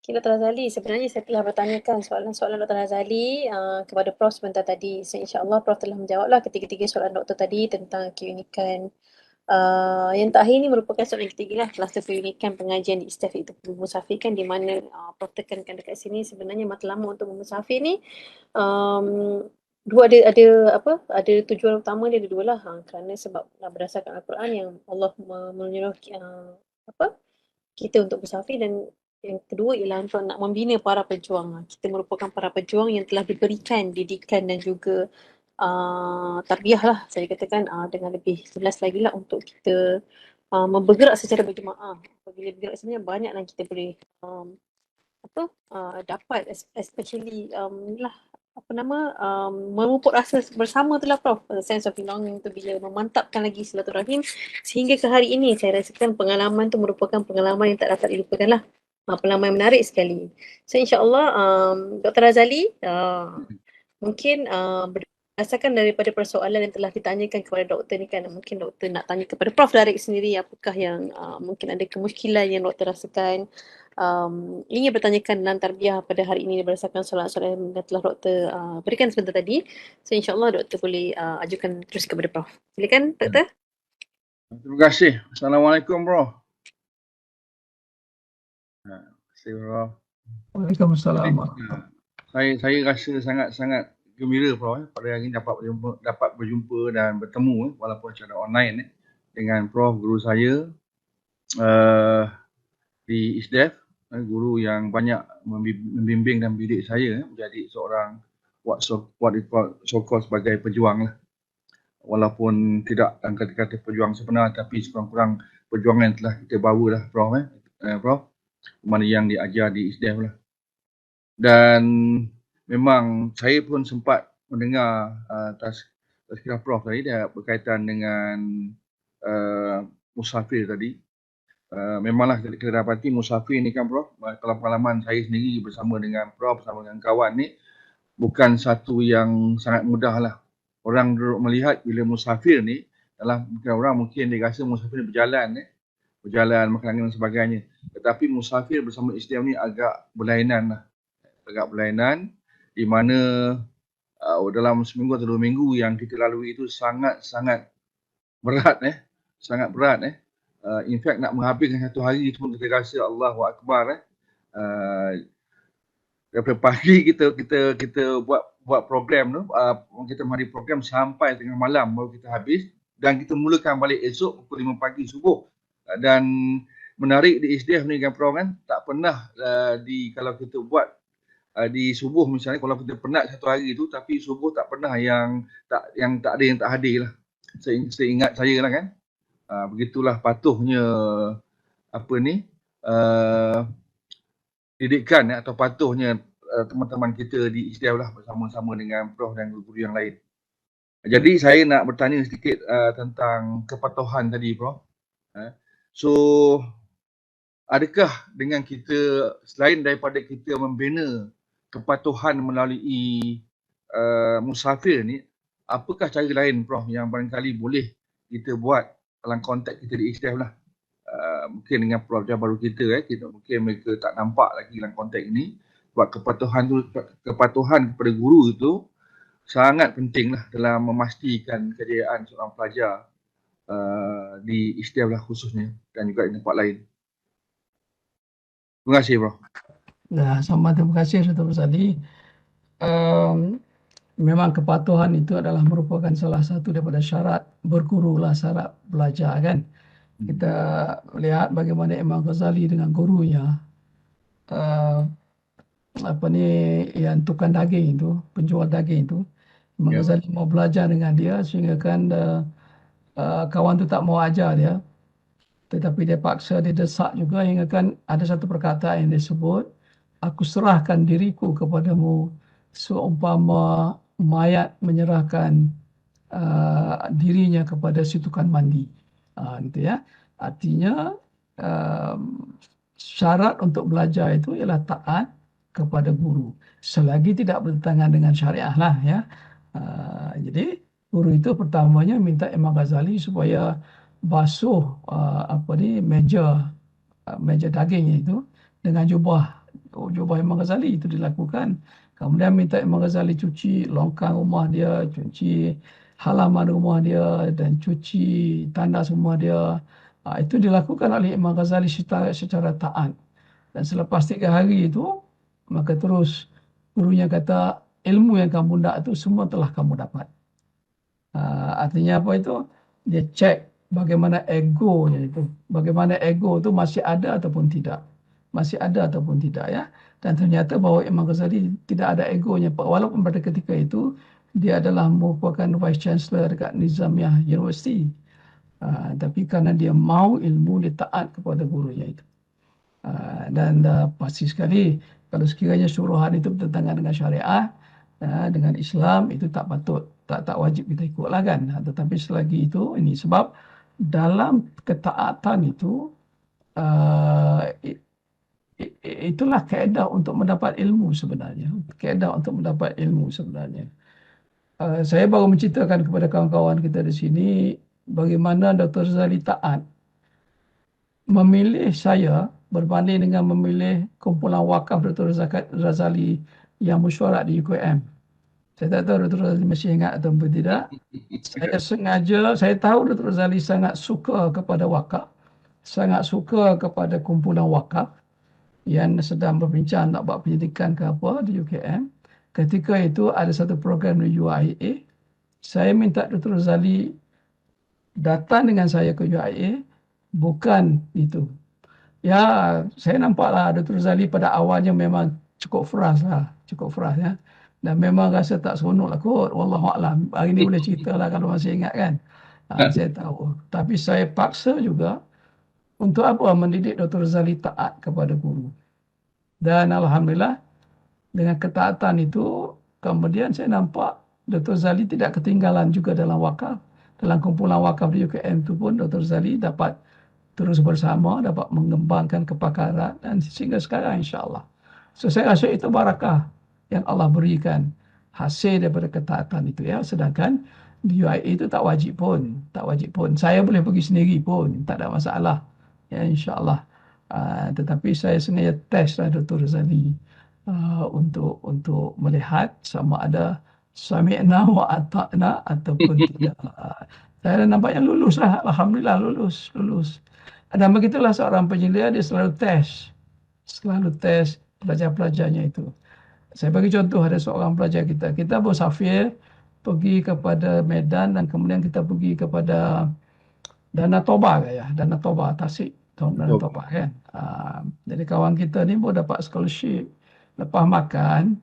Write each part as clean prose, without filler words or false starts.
Okay, Dr. Razali, sebenarnya saya telah bertanyakan soalan-soalan Dr. Razali kepada Prof sebentar tadi. So, InsyaAllah Prof telah menjawablah ketiga-tiga soalan doktor tadi tentang keunikan. Yang terakhir ini merupakan soalan ketiga lah, kelas keunikan pengajian di Istiaf itu musafir kan, di mana Prof tekankan dekat sini sebenarnya matlamat untuk musafir ni um, dua ada apa, ada tujuan utama dia ada dua lah, kerana sebab berdasarkan Al-Quran yang Allah menyuruh apa kita untuk bersafir, dan yang kedua ialah untuk nak membina para pejuang. Kita merupakan para pejuang yang telah diberikan didikan dan juga tarbiyah lah, saya katakan dengan lebih jelas lagi lah, untuk kita bergerak secara berjemaah. Apabila bergerak sebenarnya banyaklah kita boleh dapat, especially lah apa nama, memupuk rasa bersama tu lah Prof, sense of belonging tu, bila memantapkan lagi silaturahim sehingga ke hari ini. Saya rasakan pengalaman tu merupakan pengalaman yang tak dapat dilupakan lah, pengalaman yang menarik sekali. So insyaAllah Dr. Razali mungkin berdasarkan daripada persoalan yang telah ditanyakan kepada doktor ni kan, mungkin doktor nak tanya kepada Prof Darik sendiri, apakah yang mungkin ada kemuskilan yang doktor rasakan, ingin bertanyakan dalam tarbiyah pada hari ini berdasarkan soalan-soalan yang telah doktor berikan sebentar tadi. So insyaAllah doktor boleh ajukan terus kepada Prof. Silakan doktor. Terima kasih. Assalamualaikum bro. Terima kasih bro. Waalaikumsalam. Saya rasa sangat gembira bro pada hari ini dapat berjumpa dan bertemu walaupun secara online dengan Prof guru saya di ISDEF, guru yang banyak membimbing dan mendidik saya menjadi seorang so-called sebagai pejuang lah. Walaupun tidak kata-kata pejuang sebenar, tapi sekurang-kurang perjuangan yang telah kita bawa lah Prof, Prof, mana yang diajar di ISDEF lah. Dan memang saya pun sempat mendengar tazkirah Prof tadi dia berkaitan dengan musafir tadi. Memanglah kita dapati musafir ni kan Prof, kalau pengalaman saya sendiri bersama dengan Prof, bersama dengan kawan ni, bukan satu yang sangat mudah lah. Orang melihat bila musafir ni, orang mungkin dia rasa musafir ni berjalan makan angin dan sebagainya. Tetapi musafir bersama Islam ni agak berlainan lah. Di mana dalam seminggu atau 2 minggu yang kita lalui itu sangat berat in fact nak menghabiskan satu hari itu pun kita rasa Allahu Akbar daripada pagi kita buat program tu, kita menghadiri program sampai tengah malam baru kita habis, dan kita mulakan balik esok pukul 5 pagi subuh. Dan menarik di ISDEF ni kan Prof kan, tak pernah kalau kita buat di subuh misalnya, kalau kita penat satu hari tu, tapi subuh tak pernah yang tak ada yang tak hadir lah. Seingat saya lah kan. Begitulah patuhnya didikan atau patuhnya teman-teman kita di ISDEF lah, bersama-sama dengan Prof dan guru-guru yang lain. Jadi saya nak bertanya sedikit tentang kepatuhan tadi Prof. So adakah dengan kita, selain daripada kita membina kepatuhan melalui musafir ni, apakah cara lain Prof yang barangkali boleh kita buat dalam konteks kita di ISDEF lah? Mungkin dengan pelajar baru kita, mungkin mereka tak nampak lagi dalam konteks ini. Buat kepatuhan kepada guru itu sangat penting lah dalam memastikan kejayaan seorang pelajar di ISDEF lah khususnya, dan juga di tempat lain. Terima kasih Prof. Sama, terima kasih Dr. Razali. Memang kepatuhan itu adalah merupakan salah satu daripada syarat berguru lah, syarat belajar kan. Kita lihat bagaimana Imam Ghazali dengan gurunya, yang tukang daging itu, penjual daging itu. Imam Ghazali mau belajar dengan dia, sehingga kan kawan tu tak mau ajar dia. Tetapi dia paksa, dia desak juga, hingga kan ada satu perkataan yang disebut, aku serahkan diriku kepadamu seumpama mayat menyerahkan dirinya kepada si tukang mandi. Gitu ya. Artinya syarat untuk belajar itu ialah taat kepada guru, selagi tidak bertentangan dengan syariah lah ya. Jadi guru itu pertamanya minta Imam Ghazali supaya basuh meja dagingnya itu dengan jubah jubah Imam Ghazali itu dilakukan. Kemudian minta Imam Ghazali cuci longkang rumah dia, cuci halaman rumah dia dan cuci tandas rumah dia. Itu dilakukan oleh Imam Ghazali secara taat. Dan selepas 3 hari itu, maka terus gurunya kata, ilmu yang kamu nak itu semua telah kamu dapat. Artinya apa itu? Dia cek bagaimana egonya itu. Bagaimana ego itu masih ada ataupun tidak. Masih ada ataupun tidak ya. Dan ternyata bahawa Imam Ghazali tidak ada egonya. Walaupun pada ketika itu, dia adalah merupakan Vice Chancellor dekat Nizamiah University. Tapi kerana dia mau ilmu, dia taat kepada gurunya itu. Dan pasti sekali kalau sekiranya suruhan itu bertentangan dengan syariah, dengan Islam, itu tak patut, tak wajib kita ikutlah kan. Tetapi selagi itu, ini sebab dalam ketaatan itu, itulah kaedah untuk mendapat ilmu sebenarnya. Kaedah untuk mendapat ilmu sebenarnya. Saya baru menceritakan kepada kawan-kawan kita di sini bagaimana Dr. Razali taat memilih saya berbanding dengan memilih kumpulan wakaf Dr. Razali yang mesyuarat di UKM. Saya tak tahu Dr. Razali masih ingat atau tidak. Saya sengaja, saya tahu Dr. Razali sangat suka kepada wakaf, sangat suka kepada kumpulan wakaf yang sedang berbincang nak buat penyidikan ke apa di UKM. Ketika itu ada satu program di UIA. Saya minta Dr. Razali datang dengan saya ke UIA, bukan itu. Ya, saya nampaklah Dr. Razali pada awalnya memang cukup frust lah, ya. Dan memang rasa tak seronok lah kot, wallahualam. Hari ni boleh cerita lah kalau masih ingat kan. Saya tahu. Tapi saya paksa juga untuk apa mendidik Dr. Razali taat kepada guru. Dan Alhamdulillah, dengan ketaatan itu, kemudian saya nampak Dr. Razali tidak ketinggalan juga dalam wakaf. Dalam kumpulan wakaf di UKM itu pun Dr. Razali dapat terus bersama, dapat mengembangkan kepakaran dan sehingga sekarang insya-Allah. So saya rasa itu barakah yang Allah berikan hasil daripada ketaatan itu ya. Sedangkan di UIA itu tak wajib pun. Saya boleh pergi sendiri pun, tak ada masalah. Ya insya-Allah. Tetapi saya sengaja test lah Dr. Razali untuk melihat sama ada sami'na wa ata'na ataupun tidak. Saya nampaknya lulus lah. Alhamdulillah lulus. Dan begitulah seorang penyelia, dia selalu tes pelajar-pelajarnya itu. Saya bagi contoh, ada seorang pelajar kita bersafir pergi kepada Medan dan kemudian kita pergi kepada Danau Toba Danau Toba, Tasik, Danau Toba kan. Jadi kawan kita ni pun dapat scholarship. Lepas makan,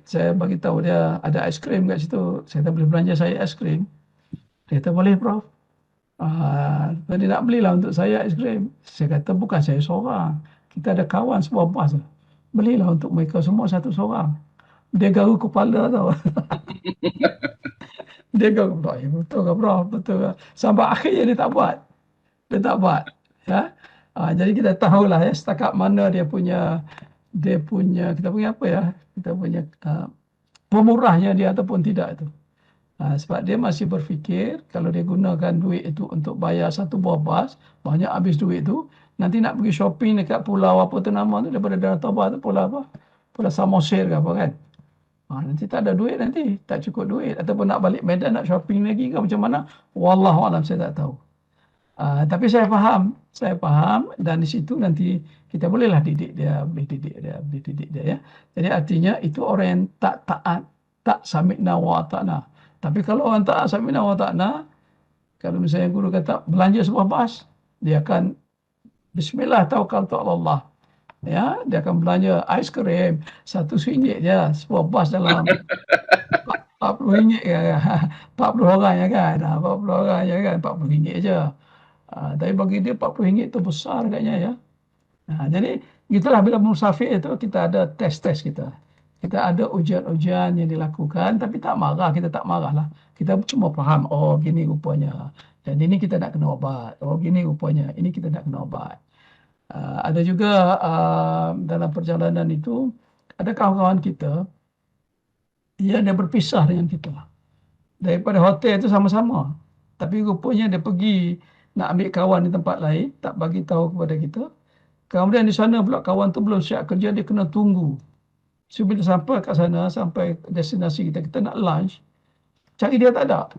saya bagi tahu dia ada aiskrim kat situ. Saya tak boleh belanja saya aiskrim. Dia kata boleh Prof. Dia nak belilah untuk saya aiskrim. Saya kata bukan saya seorang. Kita ada kawan sebuah bas. Belilah untuk mereka semua satu seorang. Dia garu kepala tau. Dia garu kepala. Ya, betul ke Prof? Betul ke? Sampai akhirnya dia tak buat. Ya? Jadi kita tahulah ya setakat mana dia punya kita punya apa ya? Kita punya pemurahnya dia ataupun tidak itu. Sebab dia masih berfikir kalau dia gunakan duit itu untuk bayar satu buah bas, banyak habis duit itu, nanti nak pergi shopping dekat pulau apa tu nama tu, daripada Danau Toba tu, pulau apa? Pulau Samosir ke apa kan? Nanti tak ada duit nanti, tak cukup duit. Ataupun nak balik Medan nak shopping lagi ke macam mana? Wallahualam saya tak tahu. Tapi saya faham dan di situ nanti kita bolehlah didik dia ya. Jadi artinya itu orang yang tak taat, tak sami'na wa ata'na. Tapi kalau orang tak sami'na wa ta'na, kalau misalnya guru kata belanja sebuah bas, dia akan bismillah tawakkaltu ala Allah. Ya, dia akan belanja aiskrim RM1 je, sebuah bas dalam 40 ringgit ke 40 orang ya kan. 40 orang ya kan, RM40 je. Tapi bagi dia RM40 tu besar agaknya ya. Jadi gitulah bila musafir itu kita ada tes-tes kita. Kita ada ujian-ujian yang dilakukan tapi tak marah, kita tak marah lah. Kita cuma faham, oh gini rupanya. Dan ini kita nak kena ubat. Oh gini rupanya, ini kita nak kena ubat. Ada juga dalam perjalanan itu, ada kawan-kawan kita yang dia berpisah dengan kita. Daripada hotel itu sama-sama. Tapi rupanya dia pergi nak ambil kawan di tempat lain, tak bagi tahu kepada kita. Kemudian di sana pula kawan tu belum siap kerja, dia kena tunggu. So bila sampai kat sana, sampai destinasi kita nak lunch, cari dia tak ada.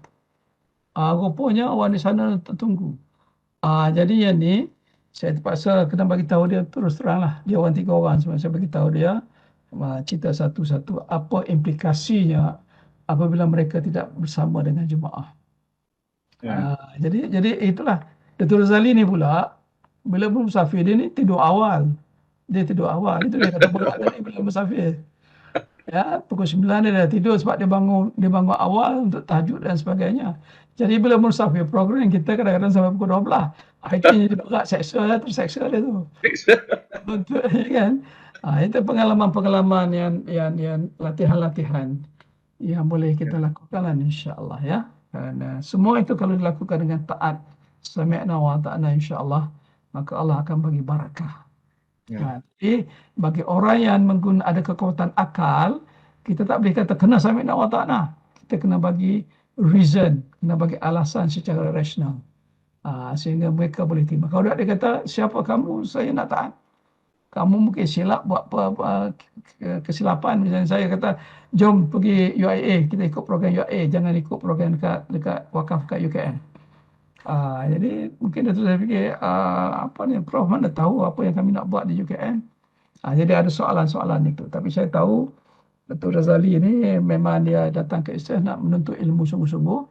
Rupanya orang di sana tertunggu. Jadi yang ni, saya terpaksa kena bagi tahu dia terus terang lah. Dia orang 3 orang semua. Saya bagi tahu dia cerita satu-satu apa implikasinya apabila mereka tidak bersama dengan jemaah. Jadi itulah. Datuk Razali ni pula bila bermusafir dia ni tidur awal. Dia tidur awal. Itu dia kata berat tadi bila musafir. Ya, pukul 9 dia dah tidur sebab dia bangun awal untuk tahajud dan sebagainya. Jadi bila musafir program kita kadang-kadang sampai pukul 12. Itu yang jadi berat, terseksa dia tu. Untuk kan. Itu pengalaman-pengalaman yang latihan-latihan yang boleh kita lakukan lah, insya-Allah ya. Dan semua itu kalau dilakukan dengan taat sami'na wa ata'na, insya-Allah, maka Allah akan bagi barakah. Jadi bagi orang yang ada kekuatan akal, kita tak boleh kata kena sami'na wa ata'na. Kita kena bagi reason, kena bagi alasan secara rasional. Sehingga mereka boleh terima. Kalau dia kata, siapa kamu, saya nak taat. Kamu mungkin silap buat kesilapan. Misalnya saya kata, jom pergi UIA, kita ikut program UIA, jangan ikut program dekat wakaf kat UKM. Jadi mungkin saya fikir, Prof mana tahu apa yang kami nak buat di UKM. Jadi ada soalan-soalan itu. Tapi saya tahu Datuk Razali ini memang dia datang ke Islam nak menuntut ilmu sungguh-sungguh.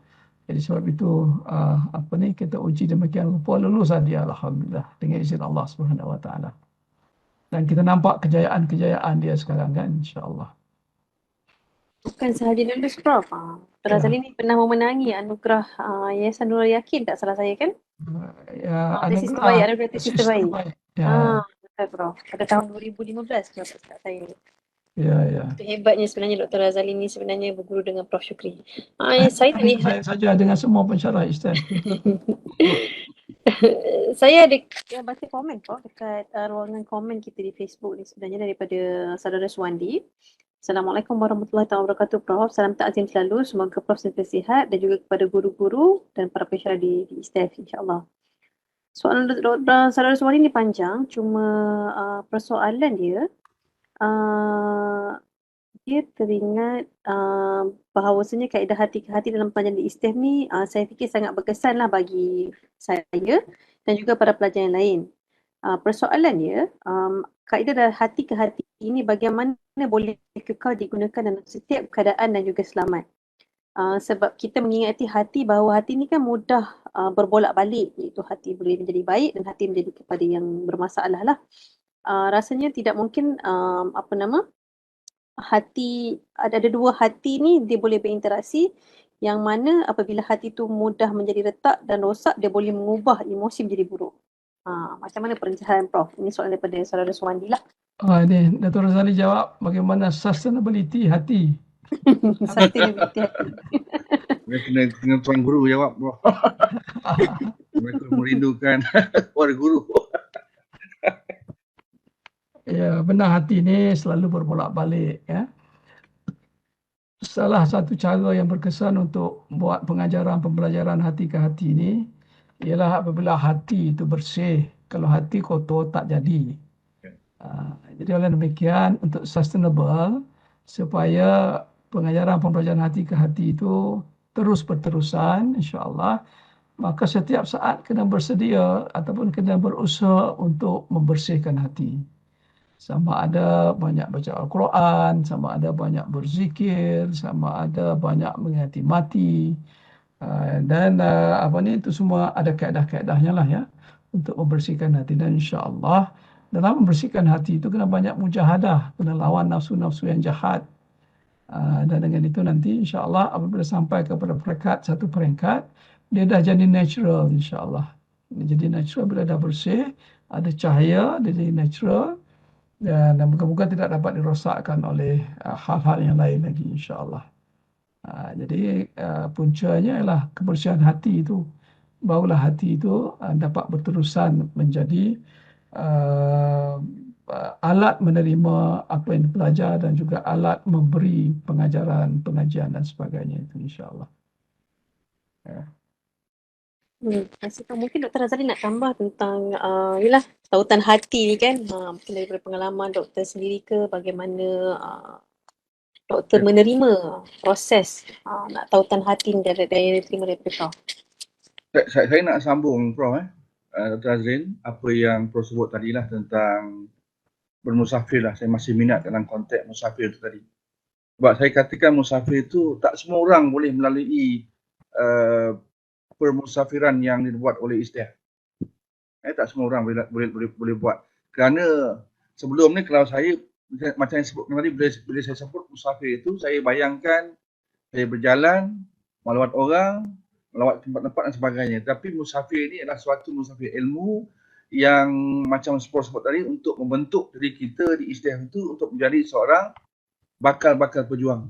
Jadi sebab itu kita uji demikian rupa, lulus dia, alhamdulillah, dengan izin Allah Subhanahu Wa Taala. Dan kita nampak kejayaan-kejayaan dia sekarang kan, insya-Allah. Bukan sahaja lulus, Prof. Razali ni pernah memenangi anugerah Yayasan Nurul Yakin, tak salah saya kan? Ya, anugerah sistem baik. Ya. Betul, Prof. Pada tahun 2015 kalau tak salah saya. Ya. Itu hebatnya sebenarnya Dr. Razali ni sebenarnya berguru dengan Prof Syukri. Saya lihat. Saya saja dengan semua pensyarah Ustaz. Saya ada baca komen Prof dekat ruangan komen kita di Facebook ni sebenarnya daripada saudara Suwandi. Assalamualaikum warahmatullahi wabarakatuh Prof. Salam takzim selalu. Semoga Prof sentiasa sihat dan juga kepada guru-guru dan para pensyarah di ISTEF, insya-Allah. Soalan saudara Suwandi ni panjang, cuma persoalan dia dia teringat bahawasanya kaedah hati ke hati dalam pelajaran di ISTEF ni saya fikir sangat berkesan lah bagi saya dan juga para pelajar yang lain. Persoalannya, kaedah hati ke hati ini bagaimana boleh kekal digunakan dalam setiap keadaan dan juga selamat. Sebab kita mengingati hati bahawa hati ni kan mudah berbolak-balik, iaitu hati boleh menjadi baik dan hati menjadi kepada yang bermasalah lah. Rasanya tidak mungkin hati, ada dua hati ni dia boleh berinteraksi, yang mana apabila hati tu mudah menjadi retak dan rosak, dia boleh mengubah emosi menjadi buruk. Macam mana perencahan Prof? Ini soalan daripada saudara Suwandi lah. Ini Datuk Razali jawab bagaimana sustainability hati. Sustainability hati. Kena tuan guru jawab, Prof. Mereka merindukan para guru. Ya, benar, hati ni selalu berbolak-balik ya. Salah satu cara yang berkesan untuk buat pengajaran pembelajaran hati ke hati ni ialah apabila hati itu bersih. Kalau hati kotor tak jadi. Jadi oleh demikian untuk sustainable, supaya pengajaran pembelajaran hati ke hati itu terus berterusan, insya-Allah, maka setiap saat kena bersedia ataupun kena berusaha untuk membersihkan hati. Sama ada banyak baca Al-Quran, sama ada banyak berzikir, sama ada banyak menghayati mati. Dan itu semua ada kaedah-kaedahnya lah ya untuk membersihkan hati. Dan insya-Allah dalam membersihkan hati itu kena banyak mujahadah, kena lawan nafsu-nafsu yang jahat. Dan dengan itu nanti insya-Allah apabila sampai kepada satu peringkat, dia dah jadi natural, insya-Allah. Jadi natural bila dah bersih, ada cahaya, dia jadi natural. Dan moga-moga tidak dapat dirosakkan oleh hal-hal yang lain lagi, insya-Allah. Jadi puncanya ialah kebersihan hati itu. Barulah hati itu dapat berterusan menjadi alat menerima apa yang dipelajar dan juga alat memberi pengajaran, pengajian dan sebagainya itu, insya-Allah. Terima kasih Kak. Mungkin Dr. Razali nak tambah tentang yelah tautan hati ni kan. Mungkin daripada pengalaman doktor sendiri ke bagaimana doktor Ya. menerima proses nak tautan hati ni dari yang diterima daripada kau. Saya nak sambung Prof. Dr. Azrin, apa yang Prof sebut tadi lah tentang bermusafir lah. Saya masih minat dalam konteks musafir tu tadi. Sebab saya katakan musafir tu tak semua orang boleh melalui permusafiran yang dibuat oleh Istiah. Tak semua orang boleh buat. Kerana sebelum ni kalau saya macam yang sebutkan tadi, bila saya sebut musafir itu, saya bayangkan saya berjalan, melawat orang, melawat tempat-tempat dan sebagainya. Tapi musafir ini adalah suatu musafir ilmu yang macam sebut tadi untuk membentuk diri kita di Istiah itu untuk menjadi seorang bakal pejuang.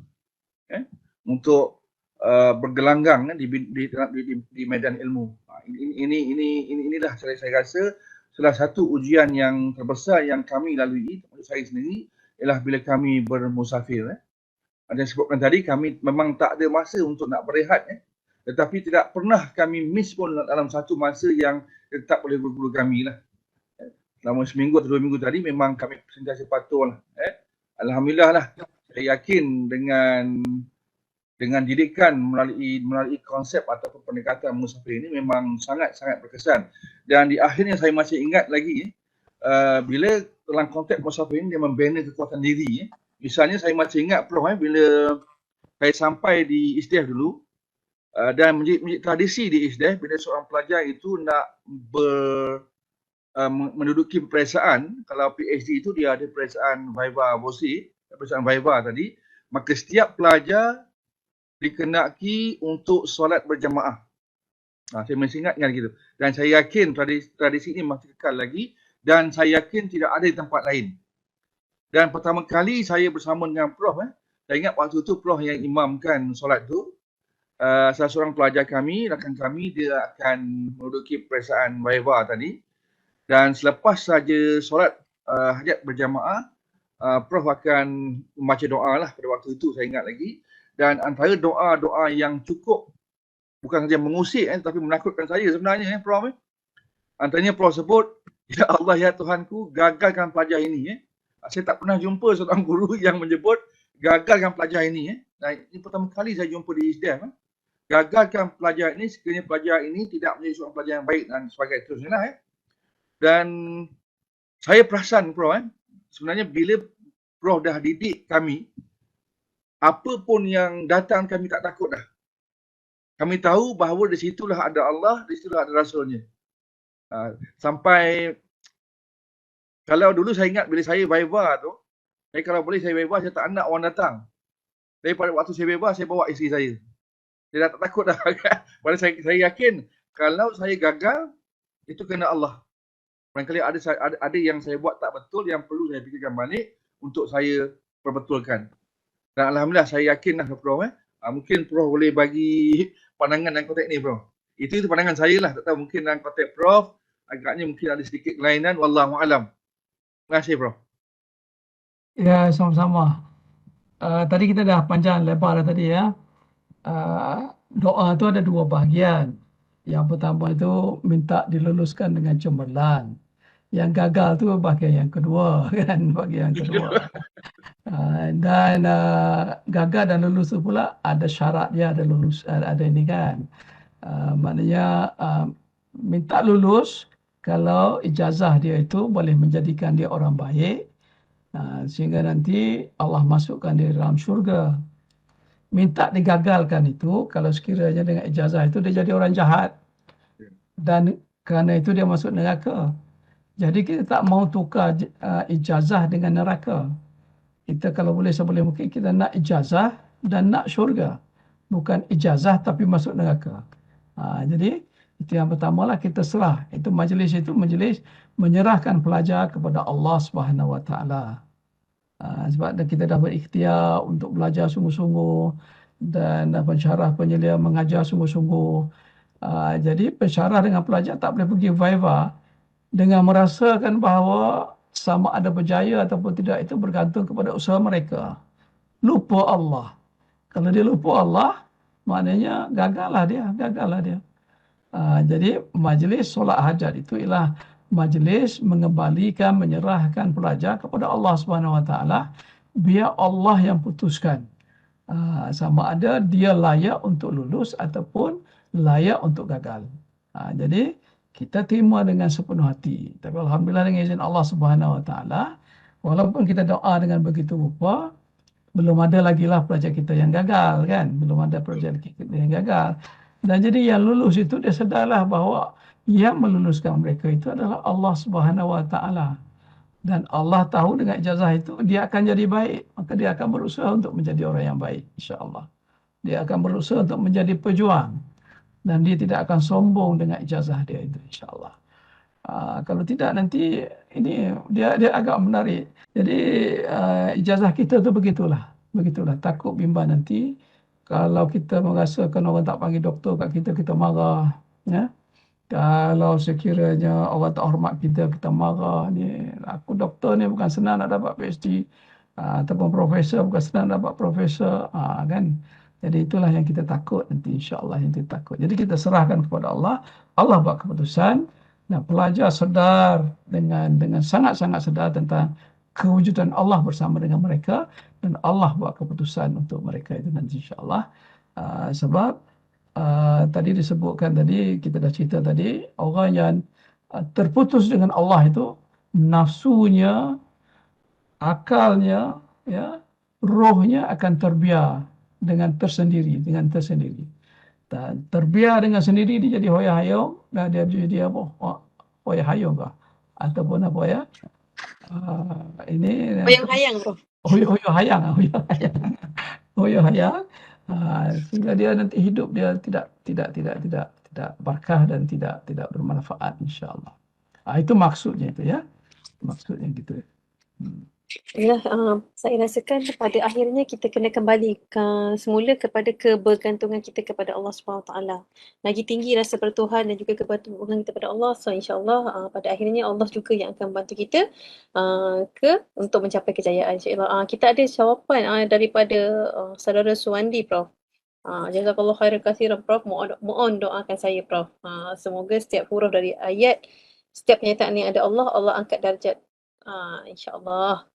Untuk bergelanggang di medan ilmu. Inilah saya rasa salah satu ujian yang terbesar yang kami lalui, saya sendiri, ialah bila kami bermusafir. Ada sebutkan tadi, kami memang tak ada masa untuk nak berehat. Tetapi tidak pernah kami miss pun dalam satu masa yang tetap oleh guru kami lah. Selama seminggu atau 2 minggu tadi memang kami sentiasa patuh lah. Alhamdulillah lah. Saya yakin dengan didikan melalui konsep atau pendekatan musafir ini memang sangat-sangat berkesan. Dan di akhirnya saya masih ingat lagi bila dalam konteks musafir ini dia membina kekuatan diri. Misalnya saya masih ingat Prof bila saya sampai di Istiah dulu dan menjadi tradisi di Istiah bila seorang pelajar itu nak menduduki peperiksaan. Kalau PhD itu dia ada peperiksaan Viva Voce, peperiksaan Viva tadi, maka setiap pelajar dikenaki untuk solat berjamaah. Saya masih ingat gitu. Dan saya yakin tradisi ini masih kekal lagi dan saya yakin tidak ada di tempat lain. Dan pertama kali saya bersama dengan Prof, saya ingat waktu itu Prof yang imamkan solat tu. Salah seorang pelajar kami, rakan kami, dia akan menduduki peperiksaan Viva tadi. Dan selepas saja solat hajat berjamaah, Prof akan membaca doa lah pada waktu itu, saya ingat lagi. Dan antara doa-doa yang cukup bukan saja mengusik tapi menakutkan saya sebenarnya Prof. Antaranya Prof sebut, ya Allah ya Tuhanku, gagalkan pelajar ini. Saya tak pernah jumpa seorang guru yang menyebut gagalkan pelajar ini. Dan ini pertama kali saya jumpa di ISDM. Gagalkan pelajar ini sekiranya pelajar ini tidak menjadi seorang pelajar yang baik dan sebagainya. Dan saya perasan Prof, sebenarnya bila Prof dah didik kami, apa pun yang datang kami tak takut dah. Kami tahu bahawa di situlah ada Allah, di situlah ada Rasulnya. Sampai kalau dulu saya ingat bila saya Viva tu, saya kalau boleh saya Viva, saya tak nak orang datang. Tapi pada waktu saya Viva, saya bawa isteri saya. Saya dah tak takut dah. Pada saya yakin kalau saya gagal, itu kena Allah. Barangkali ada yang saya buat tak betul yang perlu saya fikirkan balik untuk saya perbetulkan. Dan alhamdulillah saya yakin lah Prof. Mungkin Prof boleh bagi pandangan dalam konteks ni Prof. Itu pandangan saya lah. Tak tahu mungkin dalam konteks Prof agaknya mungkin ada sedikit kelainan. Wallahu a'lam. Terima kasih Prof. Ya, sama-sama. Tadi kita dah panjang lebar tadi ya. Doa itu ada 2 bahagian. Yang pertama itu minta diluluskan dengan cemerlang. Yang gagal tu bahagian yang kedua kan, bahagian yang kedua. Dan gagal dan lulus tu pula ada syarat dia, ada lulus, ada ini kan. Maknanya minta lulus kalau ijazah dia itu boleh menjadikan dia orang baik, sehingga nanti Allah masukkan dia dalam syurga. Minta digagalkan itu kalau sekiranya dengan ijazah itu dia jadi orang jahat dan kerana itu dia masuk neraka. Jadi kita tak mau tukar ijazah dengan neraka. Kita kalau boleh sebboleh mungkin kita nak ijazah dan nak syurga. Bukan ijazah tapi masuk neraka. Jadi itu yang pertama lah, kita serah. Itu majlis menyerahkan pelajar kepada Allah Subhanahu Wa Taala. Sebab kita dah berikhtiar untuk belajar sungguh-sungguh dan pensyarah penyelia mengajar sungguh-sungguh. Jadi pensyarah dengan pelajar tak boleh pergi Viva dengan merasakan bahawa sama ada berjaya ataupun tidak itu bergantung kepada usaha mereka. Lupa Allah. Kalau dia lupa Allah, maknanya gagallah dia. Jadi majlis solat hajat itu ialah majlis mengembalikan, menyerahkan pelajar kepada Allah Subhanahu Wa Taala, biar Allah yang putuskan sama ada dia layak untuk lulus ataupun layak untuk gagal. Jadi kita terima dengan sepenuh hati. Tapi alhamdulillah dengan izin Allah Subhanahu Wa Taala, walaupun kita doa dengan begitu rupa, belum ada lagi lah pelajar kita yang gagal kan, belum ada pelajar kita yang gagal. Dan jadi yang lulus itu dia sedarlah bahawa yang meluluskan mereka itu adalah Allah Subhanahu Wa Taala. Dan Allah tahu dengan ijazah itu dia akan jadi baik, maka dia akan berusaha untuk menjadi orang yang baik, insya-Allah. Dia akan berusaha untuk menjadi pejuang dan dia tidak akan sombong dengan ijazah dia itu, insya-Allah. Kalau tidak nanti ini dia agak menarik. Jadi ijazah kita tu begitulah. Takut bimbang nanti kalau kita merasakan orang tak panggil doktor kat kita, kita marah. Ya? Kalau sekiranya orang tak hormat kita, kita marah. Ni, aku doktor ni bukan senang nak dapat PhD. Ataupun profesor bukan senang dapat profesor. Kan? Jadi itulah yang kita takut nanti, insya-Allah yang kita takut. Jadi kita serahkan kepada Allah. Allah buat keputusan. Nah, pelajar sedar dengan sangat-sangat sedar tentang kewujudan Allah bersama dengan mereka, dan Allah buat keputusan untuk mereka itu nanti, insya-Allah. Sebab tadi disebutkan tadi, kita dah cerita tadi, orang yang terputus dengan Allah itu nafsunya, akalnya, ya, rohnya akan terbiar dengan tersendiri. Dan terbiar dengan sendiri dia jadi hoya hayong, dan dia jadi apa? Hoya hayong kah? Ataupun apa ya? Ini Hayang-hayang, Prof. hoya hayang. Sehingga dia nanti hidup dia tidak berkah dan tidak bermanfaat, insya-Allah. Itu maksudnya itu ya. Maksudnya gitu. Ya, saya rasakan pada akhirnya kita kena kembali semula kepada kebergantungan kita kepada Allah SWT. Lagi tinggi rasa pertuhan dan juga kebergantungan kita kepada Allah. So insya-Allah pada akhirnya Allah juga yang akan membantu kita untuk mencapai kejayaan, insya-Allah. Kita ada jawapan daripada saudara Suwandi, Prof. Jazakallah khairan katsiran, Prof. Mohon doakan saya, Prof. Semoga setiap huruf dari ayat, setiap kenyataan yang ada Allah, Allah angkat darjat. InsyaAllah.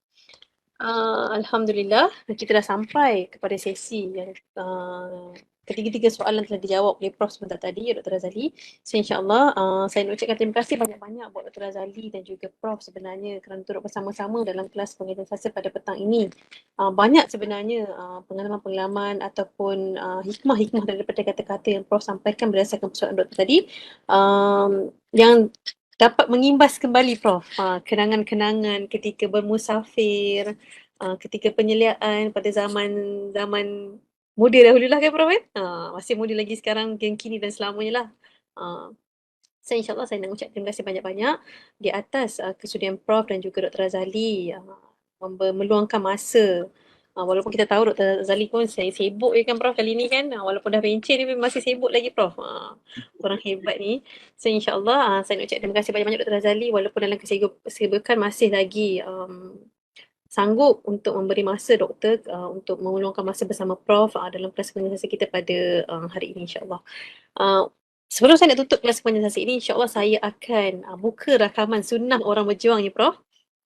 Alhamdulillah, kita dah sampai kepada sesi yang ketiga-tiga soalan telah dijawab oleh Prof sebentar tadi, Dr. Razali. So insyaAllah saya nak ucapkan terima kasih banyak-banyak buat Dr. Razali dan juga Prof sebenarnya kerana turut bersama-sama dalam kelas pengajian sastra pada petang ini. Banyak sebenarnya pengalaman-pengalaman ataupun hikmah-hikmah daripada kata-kata yang Prof sampaikan berdasarkan persoalan Dr. tadi yang dapat mengimbas kembali, Prof, kenangan-kenangan ketika bermusafir, ketika penyeliaan pada zaman muda dahululah kan, Prof? Masih muda lagi sekarang, yang kini dan selamanya lah. Saya insyaAllah saya nak ucap terima kasih banyak-banyak di atas kesudian Prof dan juga Dr. Razali meluangkan masa. Walaupun kita tahu Dr. Razali pun saya sibuk kan, Prof, kali ni kan. Walaupun dah pencen ni masih sibuk lagi, Prof. Orang hebat ni. So insyaAllah saya nak ucap terima kasih banyak-banyak Dr. Razali, walaupun dalam kesibukan masih lagi sanggup untuk memberi masa doktor untuk meluangkan masa bersama Prof dalam kelas pengajian kita pada hari ini, insyaAllah. Sebelum saya nak tutup kelas pengajian ini, insyaAllah saya akan buka rakaman sunnah orang berjuang ni, Prof.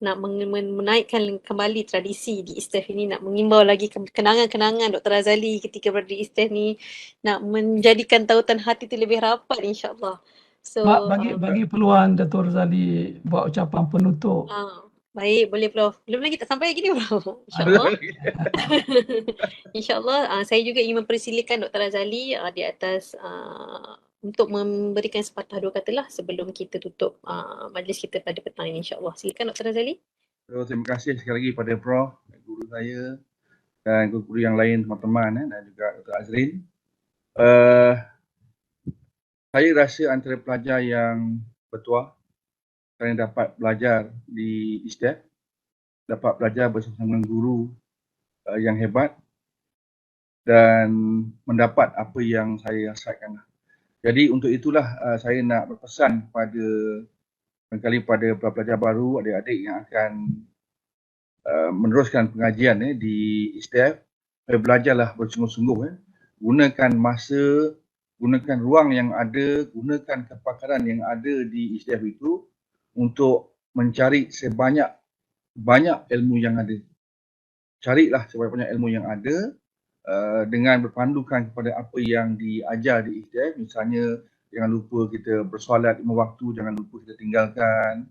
Nak menaikkan kembali tradisi di ISTEF ini, nak mengimbau lagi kenangan-kenangan Dr. Razali ketika berada di ISTEF ni, nak menjadikan tautan hati itu lebih rapat, insyaAllah. So, bagi peluang Dr. Razali buat ucapan penutup. Baik, boleh, Prof. Belum lagi, tak sampai lagi ni, Prof. InsyaAllah. InsyaAllah, saya juga ingin mempersilakan Dr. Razali di atas untuk memberikan sepatah dua kata lah sebelum kita tutup majlis kita pada petang ini, insyaAllah. Silakan Dr. Razali. Terima kasih sekali lagi pada Prof, guru saya dan guru-guru yang lain, teman-teman dan juga Dr. Azrin. Saya rasa antara pelajar yang bertuah kerana dapat belajar di ISTEF, dapat belajar bersama dengan guru yang hebat dan mendapat apa yang saya hasratkan. Jadi untuk itulah saya nak berpesan pada pelajar baru, adik-adik yang akan meneruskan pengajian di ISTEF, belajarlah bersungguh-sungguh. Gunakan masa gunakan ruang yang ada, gunakan kepakaran yang ada di SDF itu untuk mencari sebanyak ilmu yang ada. Carilah sebanyak ilmu yang ada dengan berpandukan kepada apa yang diajar di SDF. Misalnya, jangan lupa kita bersolat 5 waktu, jangan lupa kita tinggalkan,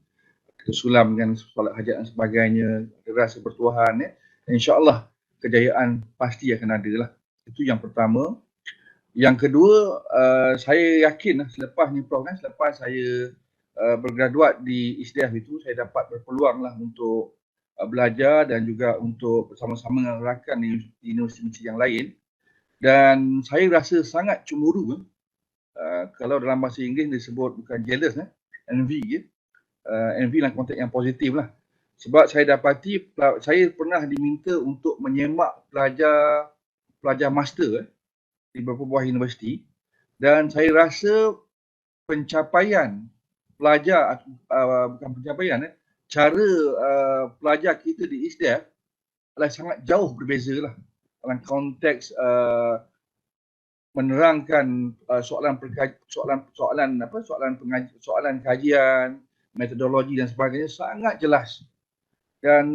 kita sulam dengan solat hajat dan sebagainya, ada rasa bertuhan. InsyaAllah kejayaan pasti akan ada lah. Itu yang pertama. Yang kedua, saya yakin selepas ni Prof, selepas saya bergraduat di SDF itu, saya dapat berpeluang lah untuk belajar dan juga untuk bersama-sama dengan rakan di universiti yang lain. Dan saya rasa sangat cemburu. Kalau dalam bahasa Inggeris disebut bukan jealous, envy. Envy dalam konteks yang positif lah. Sebab saya dapati, saya pernah diminta untuk menyemak pelajar master di beberapa buah universiti, dan saya rasa pencapaian pelajar, bukan pencapaian, cara pelajar kita di SDF adalah sangat jauh berbeza lah dalam konteks menerangkan soalan kajian, metodologi dan sebagainya sangat jelas. Dan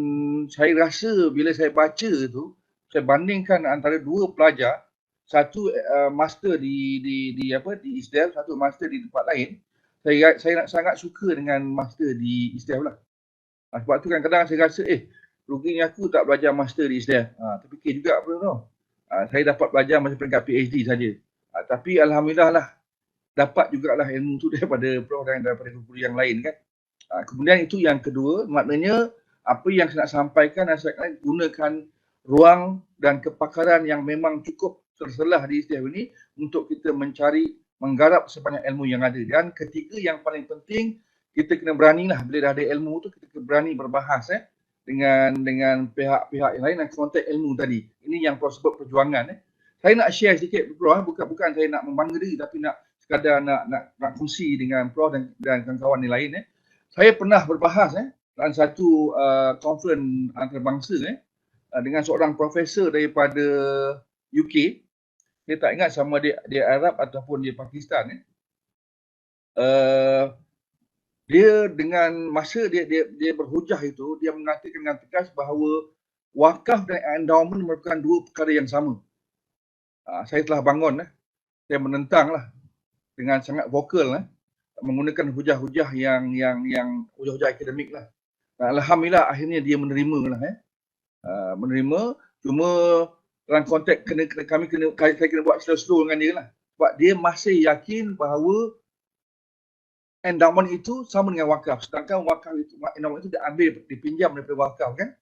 saya rasa bila saya baca tu, saya bandingkan antara dua pelajar, satu master di SDF, satu master di tempat lain, saya sangat suka dengan master di SDF lah. Sebab tu kadang-kadang saya rasa ruginya aku tak belajar master di SDF. Terfikir juga apa tu. Saya dapat belajar masa peringkat PhD saja. Tapi alhamdulillah lah dapat jugalah ilmu tu daripada Prof dan daripada guru yang lain kan. Kemudian itu yang kedua, maknanya apa yang saya nak sampaikan, saya akan gunakan ruang dan kepakaran yang memang cukup terselah di SDF ini untuk kita menggarap sebanyak ilmu yang ada. Dan ketiga yang paling penting, kita kena beranilah bila dah ada ilmu tu, kita kena berani berbahas dengan pihak-pihak yang lain dan konteks ilmu tadi. Ini yang Prof sebut perjuangan. Saya nak share sedikit Prof, bukan saya nak membangga diri, tapi nak sekadar nak kongsi dengan Prof dan kawan-kawan yang lain. Saya pernah berbahas dalam satu conference antarabangsa dengan seorang profesor daripada UK. Saya tak ingat sama dia Arab ataupun dia Pakistan. Dia dengan masa dia berhujah itu, dia mengatakan dengan tegas bahawa wakaf dan endowment merupakan dua perkara yang sama. Saya telah bangun, saya menentanglah dengan sangat vokal, menggunakan hujah-hujah yang hujah-hujah akademik lah. Alhamdulillah akhirnya dia menerima lah. Menerima, cuma dalam konteks saya kena buat slow-slow dengan dia lah. Sebab dia masih yakin bahawa endowment itu sama dengan wakaf. Sedangkan wakaf itu, endowment itu dipinjam daripada wakaf kan.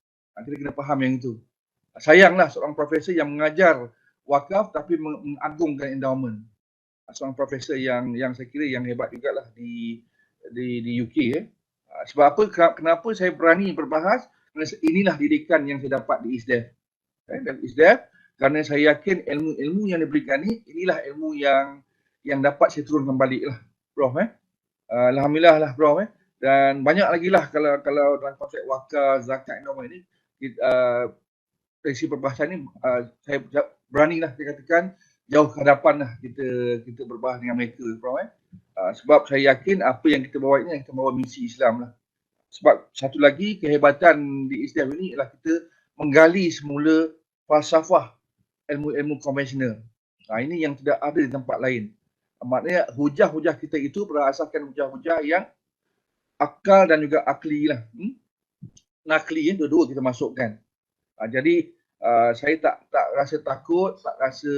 Kita kena faham yang itu. Sayanglah seorang profesor yang mengajar wakaf tapi mengagungkan endowment. Seorang profesor yang saya kira yang hebat jugalah di UK. Sebab apa? Kenapa saya berani berbahas? Kerana inilah didikan yang saya dapat di SDF. Dan SDF, kerana saya yakin ilmu-ilmu yang diberikan ni, inilah ilmu yang dapat saya turunkan balik lah, Prof. Alhamdulillah lah, Prof. Dan banyak lagi lah kalau dalam konsep wakaf, zakat, endowment ni, dari sisi perbahasan ni, saya beranilah saya katakan jauh ke hadapan lah kita berbahas dengan mereka, Prof. Sebab saya yakin apa yang kita bawa ini akan bawa misi Islam lah. Sebab satu lagi kehebatan di SDF ini ialah kita menggali semula falsafah ilmu-ilmu konvensional. Ini yang tidak ada di tempat lain. Maknanya hujah-hujah kita itu berasaskan hujah-hujah yang akal dan juga akli lah. Nakli dua-dua kita masukkan. Jadi saya tak rasa takut, tak rasa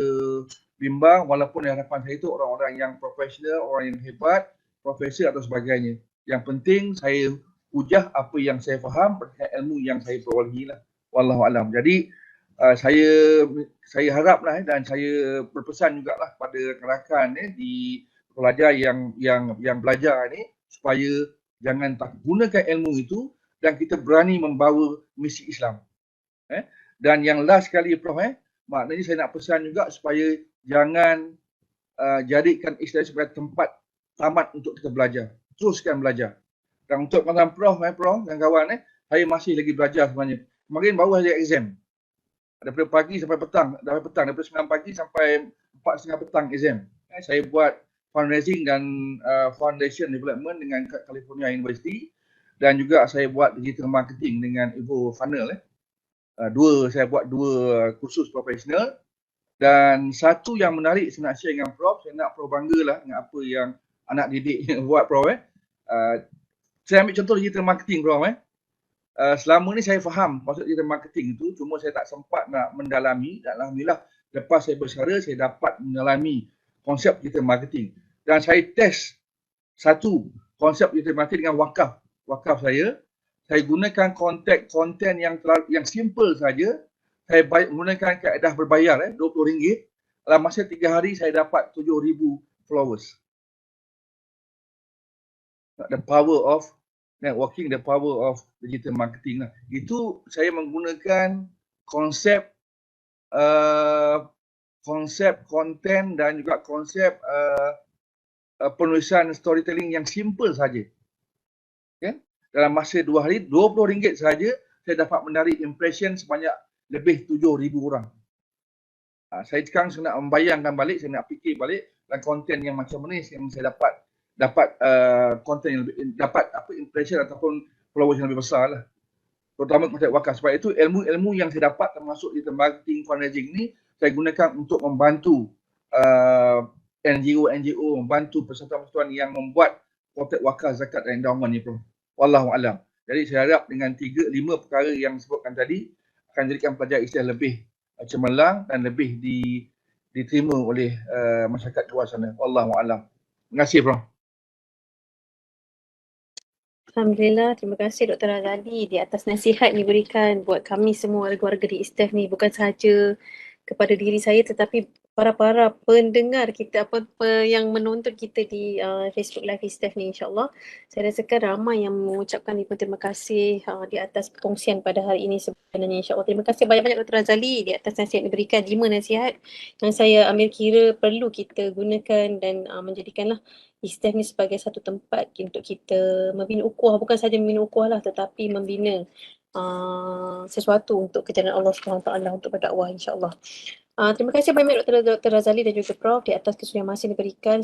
bimbang walaupun di hadapan saya itu orang-orang yang profesional, orang yang hebat, profesor atau sebagainya. Yang penting saya hujah apa yang saya faham berkait ilmu yang saya perolehi lah. Wallahualam. Jadi saya haraplah dan saya berpesan jugalah pada rakan-rakan di pelajar yang belajar ni supaya jangan tak gunakan ilmu itu dan kita berani membawa misi Islam. Dan yang last sekali Prof, maknanya saya nak pesan juga supaya jangan jadikan Islam sebagai tempat tamat untuk kita belajar. Teruskan belajar. Dan untuk kawan Prof dan kawan, saya masih lagi belajar sebenarnya. Kemarin baru saja exam. Daripada pagi sampai petang, daripada 9 pagi sampai 4.30 petang exam. Saya buat fundraising dan foundation development dengan California University, dan juga saya buat digital marketing dengan Evo Funnel. Saya buat 2 kursus profesional, dan satu yang menarik saya nak share dengan Prof, saya nak Prof banggalah dengan apa yang anak didik buat Prof. Saya ambil contoh digital marketing Prof. Selama ni saya faham konsep digital marketing itu, cuma saya tak sempat nak mendalami, dan alhamdulillah lepas saya bersara saya dapat mendalami konsep digital marketing, dan saya test satu konsep digital marketing dengan wakaf saya gunakan konten yang simple saja. Saya menggunakan kaedah berbayar RM20. Dalam masa 3 hari saya dapat 7,000 followers. The power of networking, the power of digital marketing lah. Itu saya menggunakan konsep konten dan juga konsep penulisan storytelling yang simple saja. Okay? Dalam masa 2 hari, RM20 saja saya dapat menarik impression sebanyak lebih 7,000 orang. Saya sekarang nak membayangkan balik, saya nak fikir balik dan konten yang macam mana yang saya dapat konten yang lebih, dapat impression ataupun followers yang lebih besar lah. Terutama konsep wakaf. Sebab itu ilmu-ilmu yang saya dapat termasuk di marketing fundraising ni saya gunakan untuk membantu NGO, membantu persatuan-persatuan yang membuat konsep wakaf, zakat dan endowment ni, Prof. Wallahu alam. Jadi saya harap dengan 3-5 perkara yang disebutkan tadi akan jadikan pelajar Islam lebih cemerlang dan lebih diterima oleh masyarakat luar sana. Wallahu alam. Terima kasih, Prof. Alhamdulillah, terima kasih Dr. Razali di atas nasihat yang diberikan buat kami semua warga-warga di ISTEF ni, bukan sahaja kepada diri saya tetapi para pendengar kita, yang menonton kita di Facebook Live ISTEF ni, insyaAllah. Saya rasakan ramai yang mengucapkan terima kasih di atas perkongsian pada hari ini sebenarnya, insyaAllah. Terima kasih banyak-banyak Dr. Razali di atas nasihat yang diberikan. 5 nasihat yang saya ambil kira perlu kita gunakan dan menjadikanlah ISTEF ni sebagai satu tempat untuk kita membina ukhuwah, bukan saja membina ukhuwah lah, tetapi membina sesuatu untuk kejalan Allah SWT untuk berdakwah, insyaAllah. Terima kasih banyak Dr. Razali dan juga Prof di atas kesudian masa yang diberikan.